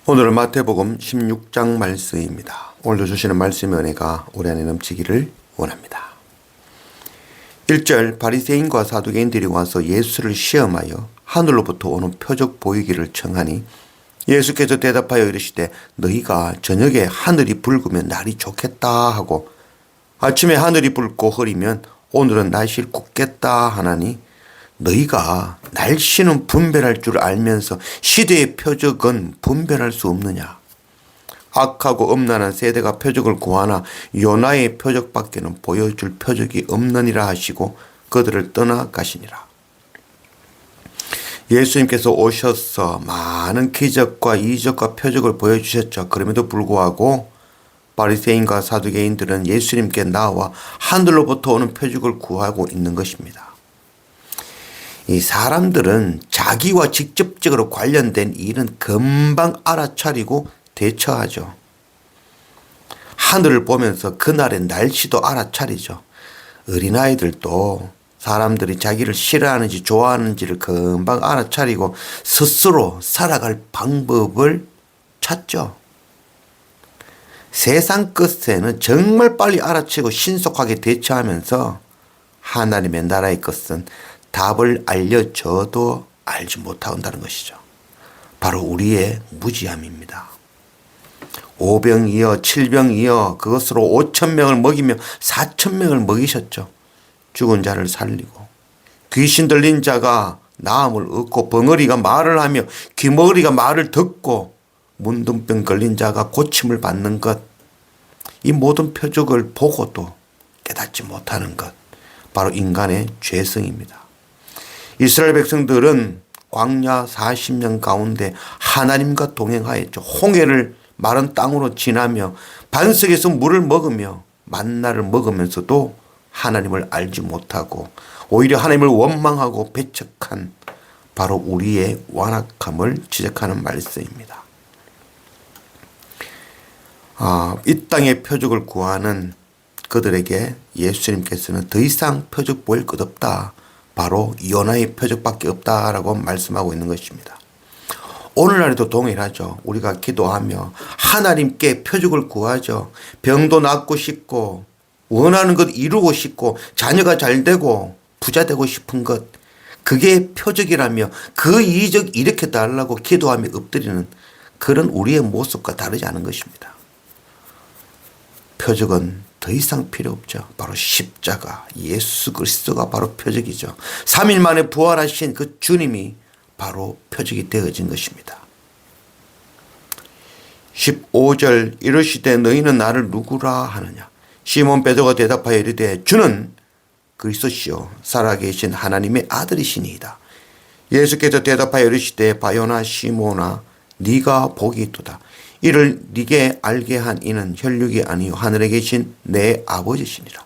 오늘은 마태복음 16장 말씀입니다. 오늘도 주시는 말씀의 은혜가 우리 안에 넘치기를 원합니다. 1절 바리새인과 사두개인들이 와서 예수를 시험하여 하늘로부터 오는 표적 보이기를 청하니 예수께서 대답하여 이르시되 너희가 저녁에 하늘이 붉으면 날이 좋겠다 하고 아침에 하늘이 붉고 흐리면 오늘은 날씨 굽겠다 하나니 너희가 날씨는 분별할 줄 알면서 시대의 표적은 분별할 수 없느냐. 악하고 음란한 세대가 표적을 구하나 요나의 표적밖에는 보여줄 표적이 없느니라 하시고 그들을 떠나가시니라. 예수님께서 오셔서 많은 기적과 이적과 표적을 보여주셨죠. 그럼에도 불구하고 바리새인과 사두개인들은 예수님께 나와 하늘로부터 오는 표적을 구하고 있는 것입니다. 이 사람들은 자기와 직접적으로 관련된 일은 금방 알아차리고 대처하죠. 하늘을 보면서 그날의 날씨도 알아차리죠. 어린아이들도 사람들이 자기를 싫어하는지 좋아하는지를 금방 알아차리고 스스로 살아갈 방법을 찾죠. 세상 끝에는 정말 빨리 알아채고 신속하게 대처하면서 하나님의 나라의 것은 답을 알려줘도 알지 못한다는 것이죠. 바로 우리의 무지함입니다. 5병이여 7병이여 그것으로 5,000명을 먹이며 4,000명을 먹이셨죠. 죽은 자를 살리고 귀신 들린 자가 나음을 얻고 벙어리가 말을 하며 귀머거리가 말을 듣고 문둥병 걸린 자가 고침을 받는 것, 이 모든 표적을 보고도 깨닫지 못하는 것, 바로 인간의 죄성입니다. 이스라엘 백성들은 광야 40년 가운데 하나님과 동행하였죠. 홍해를 마른 땅으로 지나며 반석에서 물을 먹으며 만나를 먹으면서도 하나님을 알지 못하고 오히려 하나님을 원망하고 배척한 바로 우리의 완악함을 지적하는 말씀입니다. 이 땅의 표적을 구하는 그들에게 예수님께서는 더 이상 표적 보일 것 없다. 바로 요나의 표적밖에 없다라고 말씀하고 있는 것입니다. 오늘날에도 동일하죠. 우리가 기도하며 하나님께 표적을 구하죠. 병도 낫고 싶고 원하는 것 이루고 싶고 자녀가 잘 되고 부자 되고 싶은 것, 그게 표적이라며 그 이적 이렇게 달라고 기도하며 엎드리는 그런 우리의 모습과 다르지 않은 것입니다. 표적은 더 이상 필요 없죠. 바로 십자가 예수 그리스도가 바로 표적이죠. 3일 만에 부활하신 그 주님이 바로 표적이 되어진 것입니다. 15절 이르시되 너희는 나를 누구라 하느냐. 시몬 베드로가 대답하여 이르되 주는 그리스도시요 살아계신 하나님의 아들이시니이다. 예수께서 대답하여 이르시되 바요나 시몬아 네가 복이 있도다. 이를 네게 알게 한 이는 혈육이 아니요 하늘에 계신 내 아버지시니라.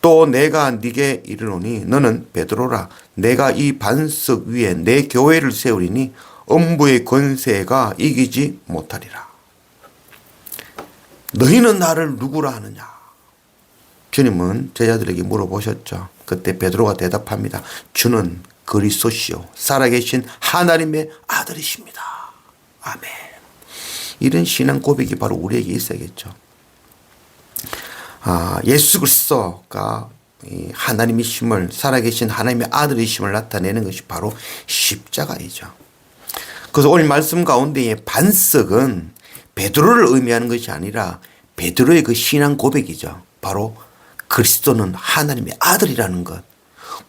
또 내가 네게 이르노니 너는 베드로라. 내가 이 반석 위에 내 교회를 세우리니 음부의 권세가 이기지 못하리라. 너희는 나를 누구라 하느냐. 주님은 제자들에게 물어보셨죠. 그때 베드로가 대답합니다. 주는 그리스도시요 살아계신 하나님의 아들이십니다. 아멘. 이런 신앙 고백이 바로 우리에게 있어야겠죠. 예수 그리스도가 하나님이심을, 살아계신 하나님의 아들이심을 나타내는 것이 바로 십자가이죠. 그래서 오늘 말씀 가운데의 반석은 베드로를 의미하는 것이 아니라 베드로의 그 신앙 고백이죠. 바로 그리스도는 하나님의 아들이라는 것,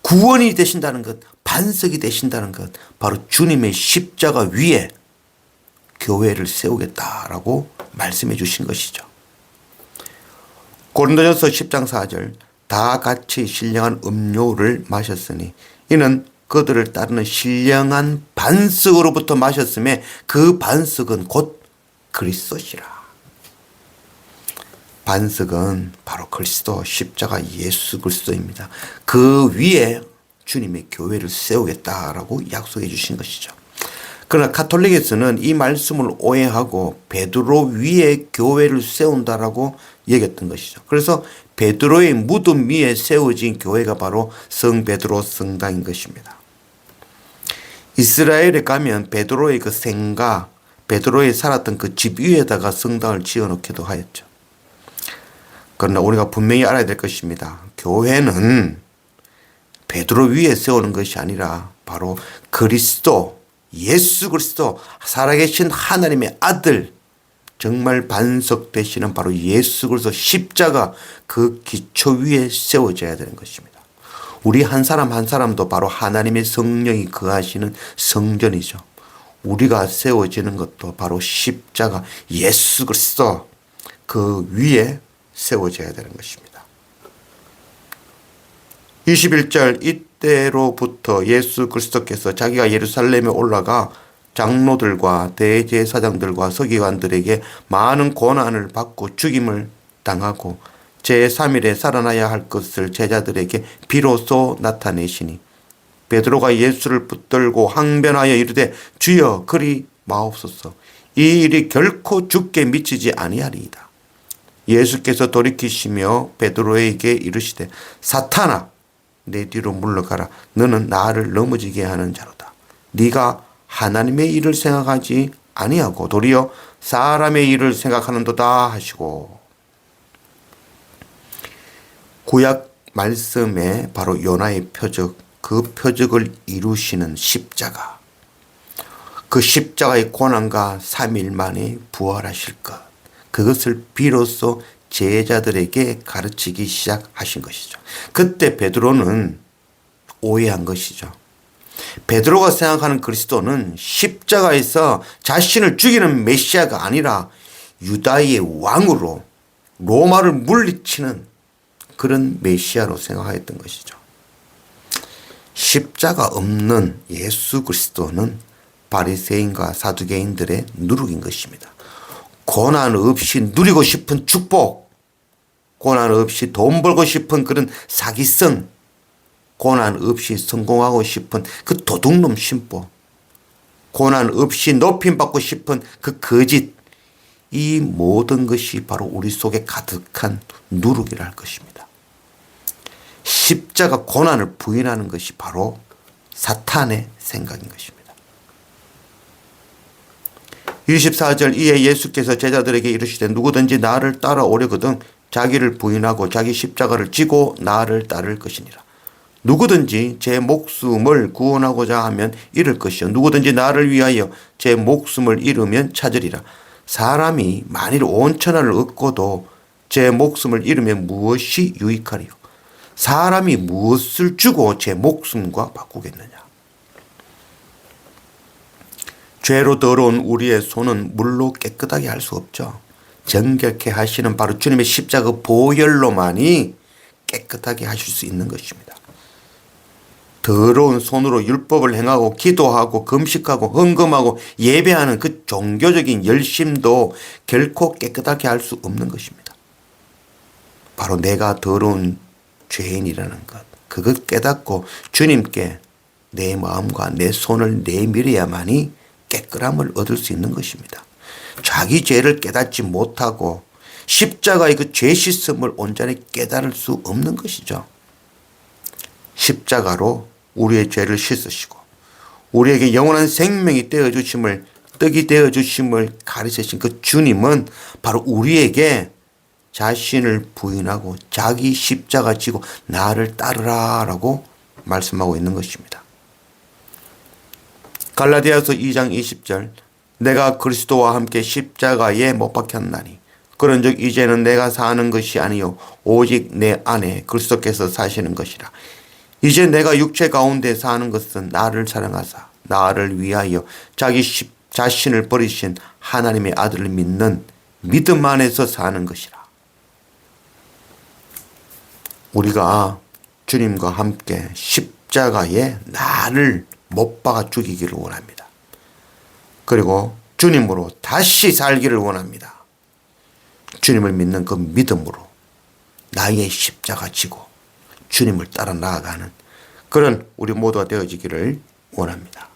구원이 되신다는 것, 반석이 되신다는 것, 바로 주님의 십자가 위에 교회를 세우겠다라고 말씀해 주신 것이죠. 고린도전서 10장 4절 다 같이 신령한 음료를 마셨으니 이는 그들을 따르는 신령한 반석으로부터 마셨음에 그 반석은 곧 그리스도시라. 반석은 바로 그리스도 십자가 예수 그리스도입니다. 그 위에 주님의 교회를 세우겠다라고 약속해 주신 것이죠. 그러나 가톨릭에서는 이 말씀을 오해하고 베드로 위에 교회를 세운다라고 얘기했던 것이죠. 그래서 베드로의 무덤 위에 세워진 교회가 바로 성 베드로 성당인 것입니다. 이스라엘에 가면 베드로의 그 생가, 베드로의 살았던 그 집 위에다가 성당을 지어놓기도 하였죠. 그러나 우리가 분명히 알아야 될 것입니다. 교회는 베드로 위에 세우는 것이 아니라 바로 그리스도, 예수 그리스도, 살아계신 하나님의 아들, 정말 반석 되시는 바로 예수 그리스도 십자가, 그 기초 위에 세워져야 되는 것입니다. 우리 한 사람 한 사람도 바로 하나님의 성령이 거하시는 성전이죠. 우리가 세워지는 것도 바로 십자가, 예수 그리스도 그 위에 세워져야 되는 것입니다. 21절, 이때로부터 예수 그리스도께서 자기가 예루살렘에 올라가 장로들과 대제사장들과 서기관들에게 많은 고난을 받고 죽임을 당하고 제3일에 살아나야 할 것을 제자들에게 비로소 나타내시니 베드로가 예수를 붙들고 항변하여 이르되 주여 그리 마옵소서, 이 일이 결코 죽게 미치지 아니하리이다. 예수께서 돌이키시며 베드로에게 이르시되 사탄아 내 뒤로 물러가라, 너는 나를 넘어지게 하는 자로다. 네가 하나님의 일을 생각하지 아니하고 도리어 사람의 일을 생각하는도다 하시고, 구약 말씀에 바로 요나의 표적, 그 표적을 이루시는 십자가, 그 십자가의 고난과 3일 만에 부활하실 것, 그것을 비로소 제자들에게 가르치기 시작하신 것이죠. 그때 베드로는 오해한 것이죠. 베드로가 생각하는 그리스도는 십자가에서 자신을 죽이는 메시아가 아니라 유다의 왕으로 로마를 물리치는 그런 메시아로 생각하였던 것이죠. 십자가 없는 예수 그리스도는 바리새인과 사두개인들의 누룩인 것입니다. 고난 없이 누리고 싶은 축복, 고난 없이 돈 벌고 싶은 그런 사기성, 고난 없이 성공하고 싶은 그 도둑놈 심보, 고난 없이 높임받고 싶은 그 거짓, 이 모든 것이 바로 우리 속에 가득한 누룩이라 할 것입니다. 십자가 고난을 부인하는 것이 바로 사탄의 생각인 것입니다. 24절, 이에 예수께서 제자들에게 이르시되 누구든지 나를 따라오려거든 자기를 부인하고 자기 십자가를 지고 나를 따를 것이니라. 누구든지 제 목숨을 구원하고자 하면 잃을 것이요 누구든지 나를 위하여 제 목숨을 잃으면 찾으리라. 사람이 만일 온 천하를 얻고도 제 목숨을 잃으면 무엇이 유익하리요? 사람이 무엇을 주고 제 목숨과 바꾸겠느냐? 죄로 더러운 우리의 손은 물로 깨끗하게 할 수 없죠. 정결케 하시는 바로 주님의 십자가 보혈로만이 깨끗하게 하실 수 있는 것입니다. 더러운 손으로 율법을 행하고 기도하고 금식하고 헌금하고 예배하는 그 종교적인 열심도 결코 깨끗하게 할 수 없는 것입니다. 바로 내가 더러운 죄인이라는 것, 그것 깨닫고 주님께 내 마음과 내 손을 내밀어야만이 깨끗함을 얻을 수 있는 것입니다. 자기 죄를 깨닫지 못하고 십자가의 그 죄 씻음을 온전히 깨달을 수 없는 것이죠. 십자가로 우리의 죄를 씻으시고 우리에게 영원한 생명이 되어주심을, 떡이 되어주심을 가르치신 그 주님은 바로 우리에게 자신을 부인하고 자기 십자가 지고 나를 따르라 라고 말씀하고 있는 것입니다. 갈라디아서 2장 20절, 내가 그리스도와 함께 십자가에 못 박혔나니 그런즉 이제는 내가 사는 것이 아니요 오직 내 안에 그리스도께서 사시는 것이라. 이제 내가 육체 가운데 사는 것은 나를 사랑하사 나를 위하여 자기 자신을 버리신 하나님의 아들을 믿는 믿음 안에서 사는 것이라. 우리가 주님과 함께 십자가에 나를 못 박아 죽이기를 원합니다. 그리고 주님으로 다시 살기를 원합니다. 주님을 믿는 그 믿음으로 나의 십자가 지고 주님을 따라 나아가는 그런 우리 모두가 되어지기를 원합니다.